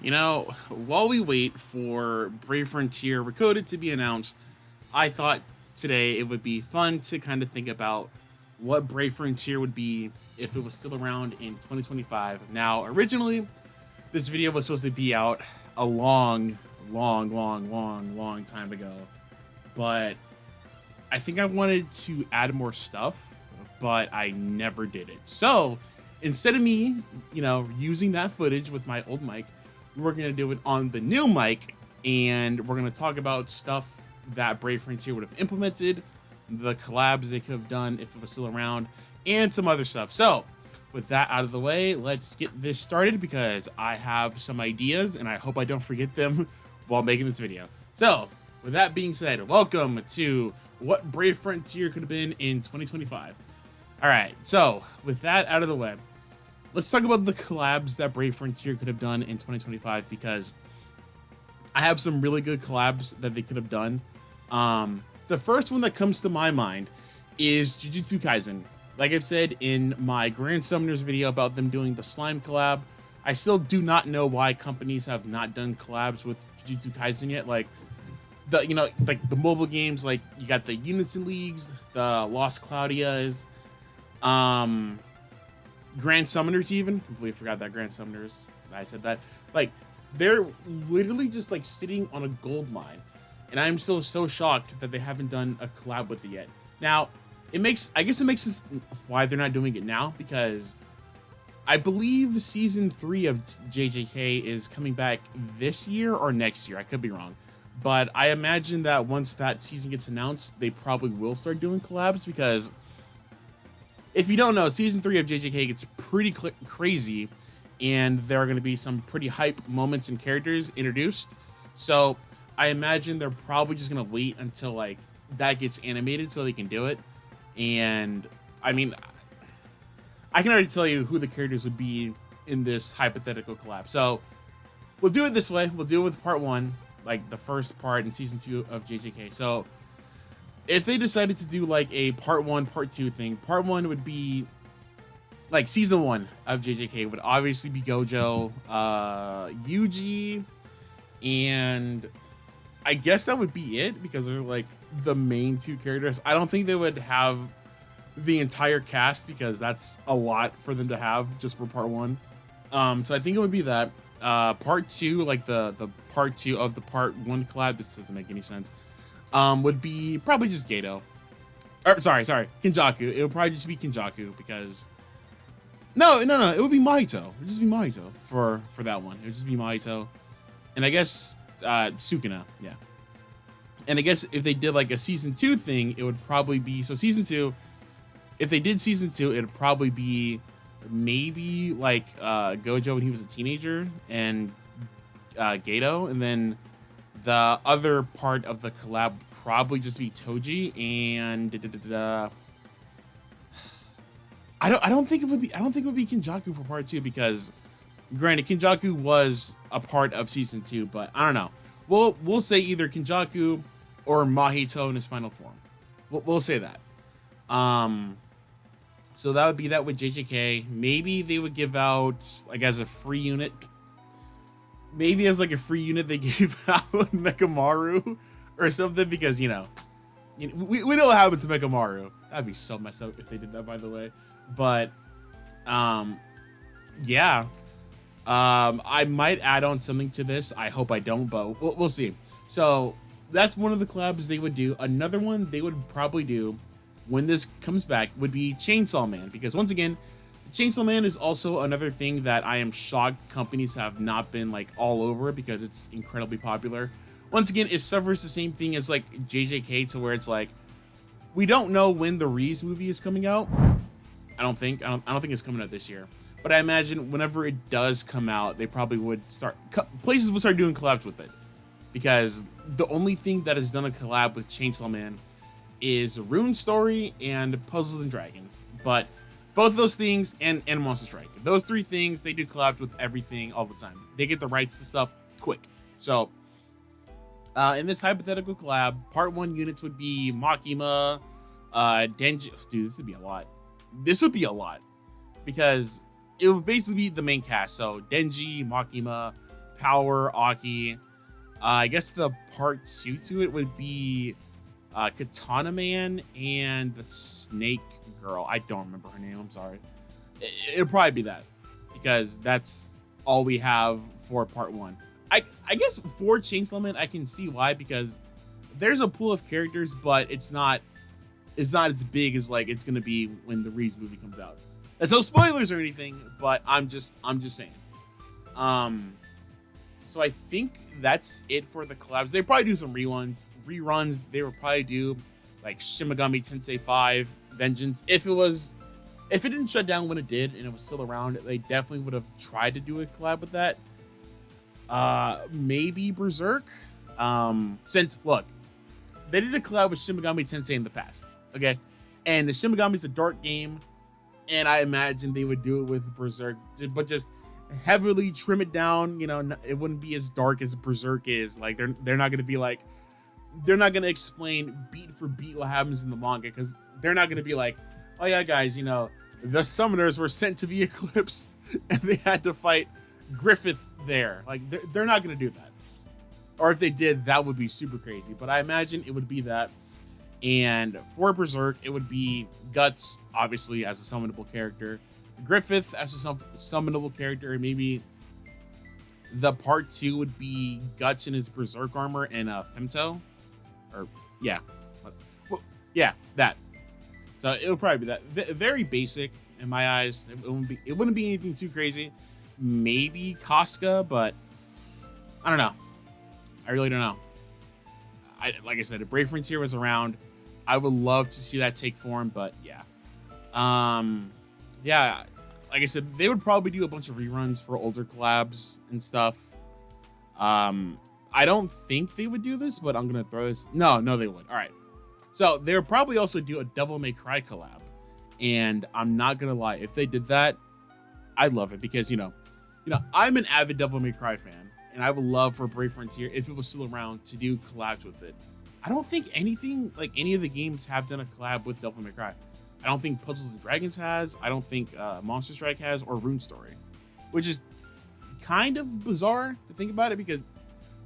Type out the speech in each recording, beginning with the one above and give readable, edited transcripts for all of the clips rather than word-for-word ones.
While we wait for Brave Frontier Recoded to be announced, I thought today it would be fun to kind of think about what Brave Frontier would be if it was still around in 2025. Now, originally, this video was supposed to be out a long time ago, but I think I wanted to add more stuff, but I never did it. So instead of me, using that footage with my old mic, we're going to do it on the new mic, and we're going to talk about stuff that Brave Frontier would have implemented, the collabs they could have done if it was still around, and some other stuff. So with that out of the way, let's get this started because I have some ideas and I hope I don't forget them while making this video. So with that being said, welcome to what Brave Frontier could have been in 2025. All right, so with that out of the way, let's talk about the collabs that Brave Frontier could have done in 2025 because I have some really good collabs that they could have done. The first one that comes to my mind is Jujutsu Kaisen. Like I've said in my Grand Summoners video about them doing the slime collab, I still do not know why companies have not done collabs with Jujutsu Kaisen yet. Like the mobile games, like you got the Unison Leagues, the Lost Claudias, Grand Summoners even. Completely forgot that Grand Summoners. I said that. Like, they're literally just like sitting on a gold mine. And I'm still so shocked that they haven't done a collab with it yet. Now, I guess it makes sense why they're not doing it now, because I believe season 3 of JJK is coming back this year or next year. I could be wrong. But I imagine that once that season gets announced, they probably will start doing collabs, because if you don't know, season 3 of JJK gets pretty crazy, and there are going to be some pretty hype moments and characters introduced. So I imagine they're probably just going to wait until like that gets animated so they can do it. And I mean, I can already tell you who the characters would be in this hypothetical collab. So we'll do it this way. We'll do it with part 1, like the first part in season 2 of JJK. So if they decided to do like a part 1, part 2 thing, part 1 would be like season 1 of JJK would obviously be Gojo, Yuji, and I guess that would be it because they're like the main 2 characters. I don't think they would have the entire cast because that's a lot for them to have just for part 1. So I think it would be that. Part 2, like the part 2 of the part 1 collab, this doesn't make any sense, would be probably just Gato. Or, sorry, Kinjaku. It would probably just be Kinjaku because no, it would be Mahito. It would just be Mahito for that one. It would just be Mahito, and I guess Sukuna, yeah. And I guess if they did like a season 2 thing, it would probably be season 2. If they did season 2, it would probably be maybe like Gojo when he was a teenager and Gato, and then the other part of the collab would probably just be Toji and I don't think it would be Kinjaku for part 2 because granted Kinjaku was a part of season 2, but I don't know. We'll say either Kinjaku or Mahito in his final form. We'll say that. So that would be that with JJK. Maybe they would give out like as a free unit. Maybe as like a free unit they gave out Mekamaru or something because we know what happened to Mekamaru. That'd be so messed up if they did that, by the way. But yeah. I might add on something to this. I hope I don't, but we'll see. So that's one of the collabs they would do. Another one they would probably do when this comes back would be Chainsaw Man, because once again, Chainsaw Man is also another thing that I am shocked companies have not been like all over because it's incredibly popular. Once again, it suffers the same thing as like JJK, to where it's like we don't know when the Reese movie is coming out. I don't think it's coming out this year. But I imagine whenever it does come out, they probably would places will start doing collabs with it. Because the only thing that has done a collab with Chainsaw Man is Rune Story and Puzzles and Dragons. But both of those things and Monster Strike. Those 3 things, they do collabs with everything all the time. They get the rights to stuff quick. So, in this hypothetical collab, part 1 units would be Makima, Denji. Dude, this would be a lot. Because it would basically be the main cast. So Denji, Makima, Power, Aki. I guess the part 2 to it would be Katana Man and the Snake Girl. I don't remember her name. I'm sorry. It'll probably be that because that's all we have for part 1. I guess for Chainsaw Man, I can see why, because there's a pool of characters, but it's not as big as like it's gonna be when the Reese movie comes out. That's no spoilers or anything, but I'm just saying. So I think that's it for the collabs. They probably do some reruns. They would probably do like Shin Megami Tensei 5 Vengeance. If it didn't shut down when it did and it was still around, they definitely would have tried to do a collab with that. Maybe Berserk. Since look, they did a collab with Shin Megami Tensei in the past, okay? And the Shin Megami is a dark game, and I imagine they would do it with Berserk, but just heavily trim it down. You know, it wouldn't be as dark as Berserk is. Like they're not gonna be like, they're not gonna explain beat for beat what happens in the manga, because they're not gonna be like, oh yeah, guys, you know, the summoners were sent to the eclipse and they had to fight Griffith there. Like they're not gonna do that. Or if they did, that would be super crazy. But I imagine it would be that. And for Berserk, it would be Guts, obviously, as a summonable character. Griffith as a summonable character. Maybe the part 2 would be Guts in his Berserk armor and Femto. Or, yeah. Well, yeah, that. So it'll probably be that. Very basic in my eyes. It wouldn't be anything too crazy. Maybe Casca, but I don't know. I really don't know. Like I said, if Brave Frontier was around, I would love to see that take form, but yeah. Yeah, like I said, they would probably do a bunch of reruns for older collabs and stuff. I don't think they would do this, but I'm gonna throw this. No, they would. All right. So they would probably also do a Devil May Cry collab, and I'm not gonna lie, if they did that, I'd love it, because you know, I'm an avid Devil May Cry fan, and I would love for Brave Frontier, if it was still around, to do collabs with it. I don't think any of the games have done a collab with Devil May Cry. I don't think Puzzles and Dragons has. I don't think Monster Strike has, or Rune Story, which is kind of bizarre to think about it, because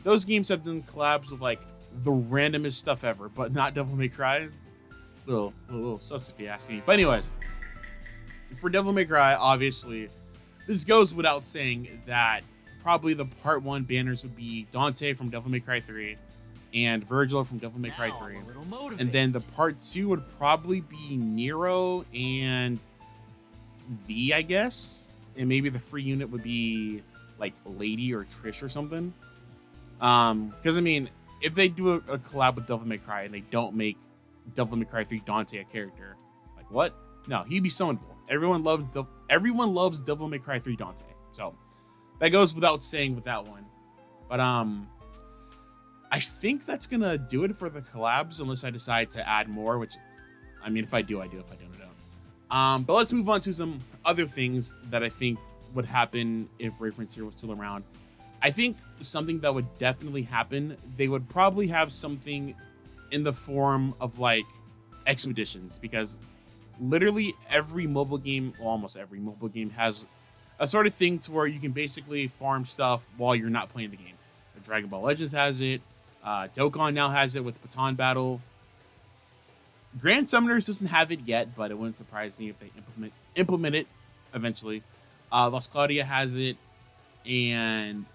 those games have done collabs with like the randomest stuff ever, but not Devil May Cry. Little sus if you ask me. But anyways, for Devil May Cry, obviously, this goes without saying that probably the part 1 banners would be Dante from Devil May Cry 3 and Virgil from Devil May Cry 3. And then the part 2 would probably be Nero and V, I guess. And maybe the free unit would be like Lady or Trish or something. Because I mean, if they do a collab with Devil May Cry and they don't make Devil May Cry 3 Dante a character, like what? No, he'd be summonable. Everyone loves Devil May Cry 3 Dante. So that goes without saying with that one. But I think that's gonna do it for the collabs, unless I decide to add more, which, I mean, if I do, I do. If I don't, I don't. But let's move on to some other things that I think would happen if Brave Frontier was still around. I think something that would definitely happen, they would probably have something in the form of like expeditions, because literally every mobile game, well, almost every mobile game, has a sort of thing to where you can basically farm stuff while you're not playing the game. Dragon Ball Legends has it. Dokkan now has it with Baton Battle. Grand Summoners doesn't have it yet, but it wouldn't surprise me if they implement it eventually. Las Claudia has it, and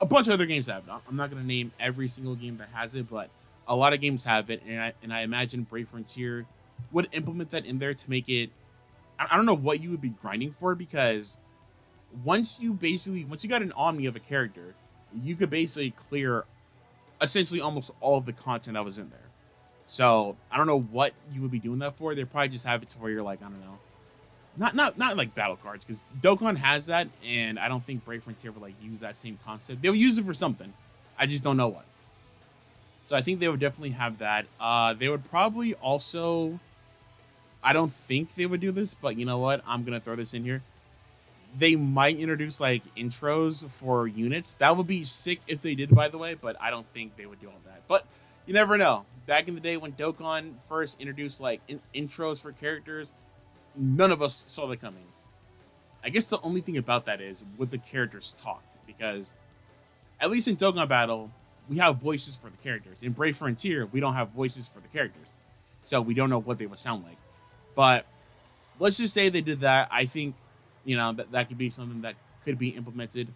a bunch of other games have it. I'm not going to name every single game that has it, but a lot of games have it, and I imagine Brave Frontier would implement that in there to make it. I don't know what you would be grinding for, because once you got an Omni of a character, you could basically clear essentially almost all of the content that was in there. So I don't know what you would be doing that for. They probably just have it to where you're like, I don't know, not like battle cards, because Dokkan has that, and I don't think Brave Frontier would like use that same concept. They'll use it for something. I just don't know what. So I think they would definitely have that. They would probably also, I don't think they would do this, but you know what? I'm gonna throw this in here. They might introduce like intros for units. That would be sick if they did, by the way, but I don't think they would do all that. But you never know. Back in the day when Dokkan first introduced like intros for characters, none of us saw that coming. I guess the only thing about that is, would the characters talk? Because at least in Dokkan Battle, we have voices for the characters. In Brave Frontier, we don't have voices for the characters, so we don't know what they would sound like. But let's just say they did that. I think, that could be something that could be implemented.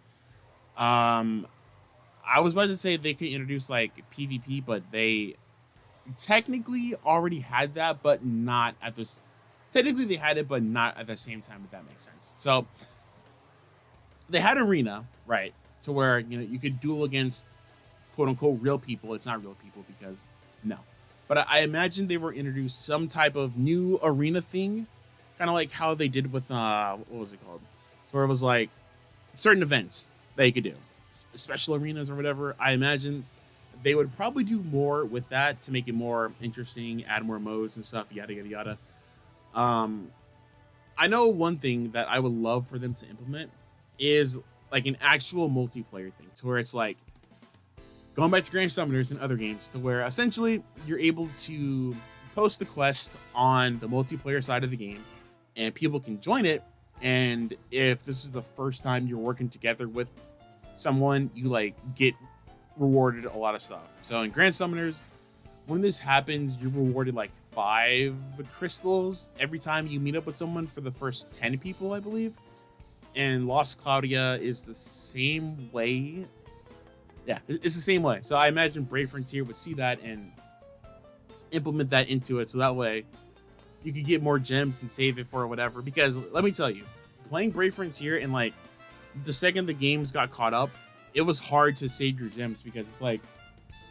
Um, I was about to say they could introduce like PvP, but they technically already had that, but not at this. Technically, they had it, but not at the same time. If that makes sense. So they had arena, right, to where you could duel against quote unquote real people. It's not real people because no. But I imagine they were introduced some type of new arena thing, kind of like how they did with what was it called? So where it was like certain events that you could do, special arenas or whatever. I imagine they would probably do more with that to make it more interesting, add more modes and stuff, yada yada yada. I know one thing that I would love for them to implement is like an actual multiplayer thing, to where it's like going back to Grand Summoners and other games, to where essentially you're able to post the quest on the multiplayer side of the game and people can join it. And if this is the first time you're working together with someone, you like get rewarded a lot of stuff. So in Grand Summoners, when this happens, you're rewarded like 5 crystals every time you meet up with someone for the first 10 people, I believe. And Lost Claudia is the same way. Yeah, it's the same way. So I imagine Brave Frontier would see that and implement that into it. So that way you could get more gems and save it for whatever. Because let me tell you, playing Brave Frontier and like the second the games got caught up, it was hard to save your gems because it's like,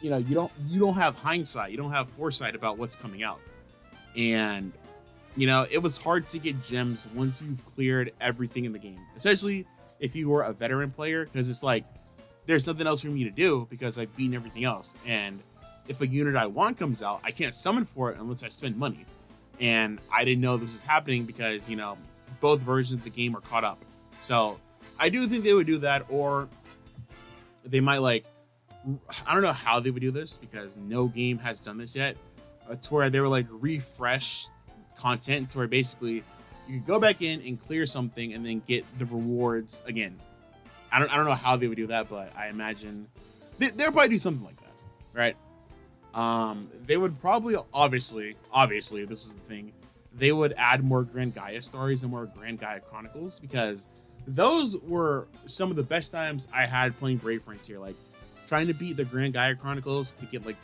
you don't have hindsight. You don't have foresight about what's coming out. And, it was hard to get gems once you've cleared everything in the game, especially if you were a veteran player, because it's like, there's nothing else for me to do because I've beaten everything else. And if a unit I want comes out, I can't summon for it unless I spend money. And I didn't know this was happening because, both versions of the game are caught up. So I do think they would do that, or they might like, I don't know how they would do this because no game has done this yet. To where they were like refresh content to where basically you could go back in and clear something and then get the rewards again. I don't know how they would do that, but I imagine they'll probably do something like that, right? They would probably obviously this is the thing, they would add more Grand Gaia stories and more Grand Gaia Chronicles, because those were some of the best times I had playing Brave Frontier, like trying to beat the Grand Gaia Chronicles to get like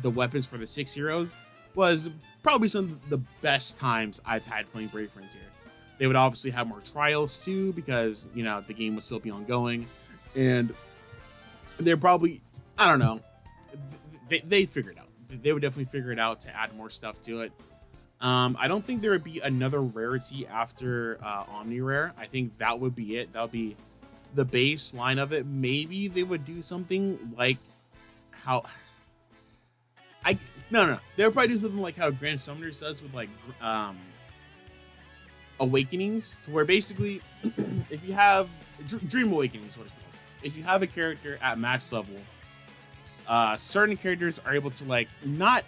the weapons for the 6 heroes was probably some of the best times I've had playing Brave Frontier. They would obviously have more trials too, because the game would still be ongoing, and they're probably, I don't know, they figure it out. They would definitely figure it out to add more stuff to it. I don't think there would be another rarity after Omni Rare. I think that would be it. That would be the baseline of it. Maybe they would do something like how no. They would probably do something like how Grand Summoners does with like Awakenings, to where basically if you have Dream Awakenings, what it's called, if you have a character at max level, certain characters are able to like not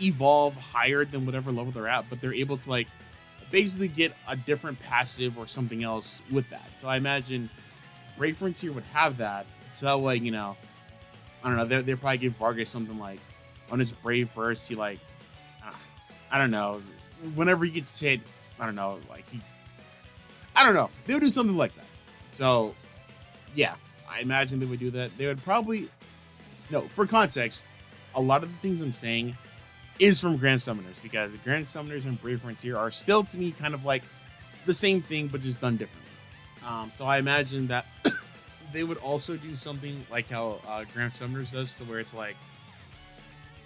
evolve higher than whatever level they're at, but they're able to like basically get a different passive or something else with that. So I imagine Brave Frontier would have that, so that way, I don't know, they probably give Vargas something like on his Brave Burst, he like, I don't know, whenever he gets hit, I don't know, they would do something like that. So yeah, I imagine they would do that. They would probably, no, for context, a lot of the things I'm saying is from Grand Summoners, because Grand Summoners and Brave Frontier are still to me kind of like the same thing, but just done differently. So I imagine that they would also do something like how Grand Summoners does, to where it's like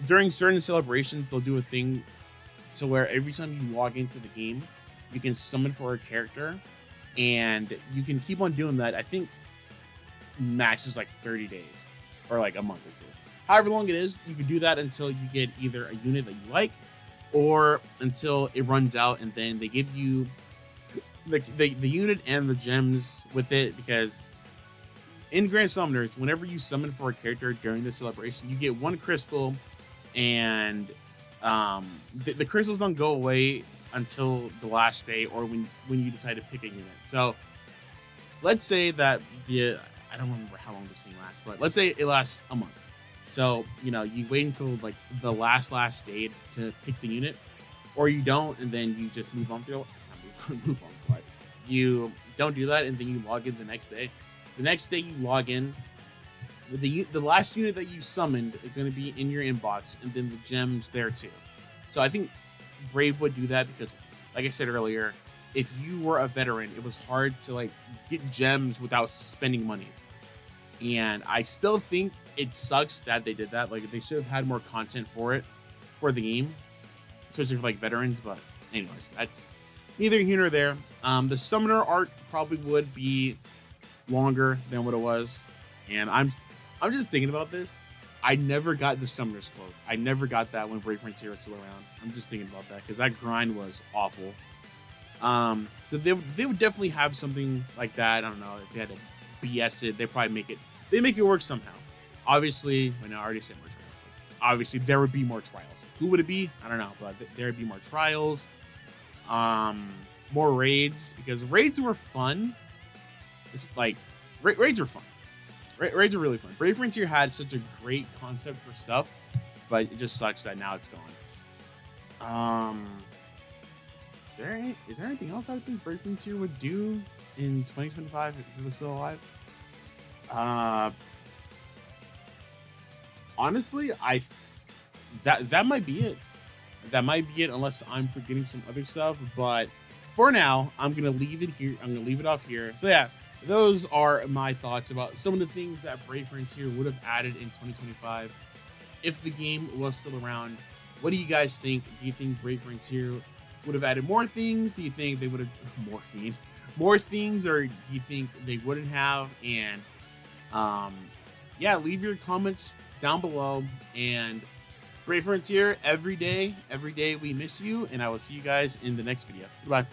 during certain celebrations, they'll do a thing to where every time you log into the game, you can summon for a character, and you can keep on doing that. I think max is like 30 days or like a month or two. However long it is, you can do that until you get either a unit that you like, or until it runs out, and then they give you the unit and the gems with it. Because in Grand Summoners, whenever you summon for a character during the celebration, you get 1 crystal, and the crystals don't go away until the last day, or when you decide to pick a unit. So let's say that I don't remember how long this thing lasts, but let's say it lasts a month. So, you know, you wait until like the last day to pick the unit, or you don't, and then you just move on through. Move on, but you don't do that, and then you log in the next day. The next day you log in, the last unit that you summoned is going to be in your inbox, and then the gems there too. So I think Brave would do that because, like I said earlier, if you were a veteran, it was hard to like get gems without spending money. And I still think it sucks that they did that. Like, they should have had more content for the game, especially for like veterans. But anyways, that's neither here nor there. The summoner arc probably would be longer than what it was, and I'm just thinking about this. I never got the summoner's cloak. I never got that when Brave Frontier was still around. I'm just thinking about that because that grind was awful. So they would definitely have something like that. I don't know if they had to BS it. They probably make it work somehow. Obviously, I already said more trials. Obviously, there would be more trials. Who would it be? I don't know, but there would be more trials. More raids, because raids were fun. It's like raids are fun. Raids are really fun. Brave Frontier had such a great concept for stuff, but it just sucks that now it's gone. Is there anything else I think Brave Frontier would do in 2025 if it was still alive? Honestly, that might be it. That might be it, unless I'm forgetting some other stuff. But for now, I'm gonna leave it here. I'm gonna leave it off here. So yeah, those are my thoughts about some of the things that Brave Frontier would have added in 2025 if the game was still around. What do you guys think? Do you think Brave Frontier would have added more things? Do you think they would have more things, or do you think they wouldn't have? And yeah, leave your comments down below. And Brave Frontier, every day we miss you, and I will see you guys in the next video. Goodbye.